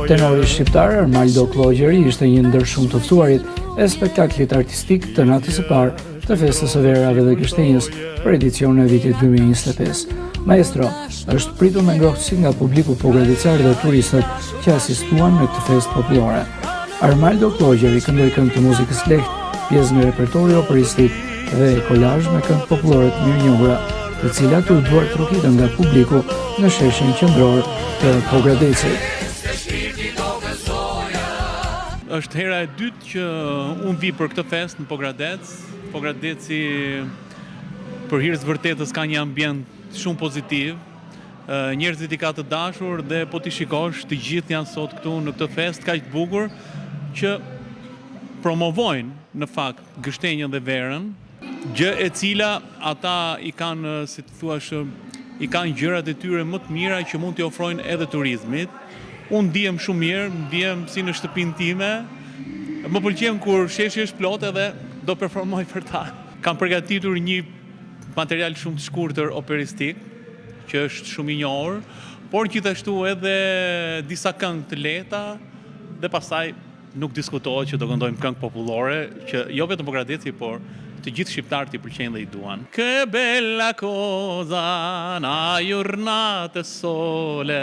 Tenori shqiptar Armaldo Klogjeri ishte një ndër shumë të ftuarit e spektaklit artistik të natës së parë të festës së verave dhe gështenjës për edicionin e vitit 2025. Maestro është pritur me ngrohtësi nga publiku pogradicar dhe turistët që asistuan në këtë festë popullore. Armaldo Klogjeri këndoi këngë të muzikës lehtë, pjesë nga repertori operistik dhe kolazh me këngë popullore të mirënjohura, të cilat u duar trokitën nga publiku në sheshin qendror të Pogradecit. Është hera e dytë që unë vi për këtë festë në Pogradec. Pogradeci për hir të vërtetës ka një ambient shumë pozitiv. Njerëzit i ka të dashur dhe po ti shikosh, të gjithë janë sot këtu në këtë festë kaq të bukur që promovojnë në fakt gështenjën dhe verën, gjë e cila ata i kanë, si të thuash, i kanë gjërat e tyre më të mira që mund t'i ofrojnë edhe turizmit. Unë ndihem shumë mirë, ndihem si në shtëpinë time. Më pëlqen kur sheshi është plot edhe do performoj për ta. Kam përgatitur një material shumë të shkurtër operistik, që është shumë i njohur, por gjithashtu edhe disa këngë të lehta dhe pastaj nuk diskutohet që do këndojmë këngë popullore që jo vetëm Pogradeci, por të gjithë shqiptarët i pëlqejnë dhe i duan. Che bella cosa, una giornata sole.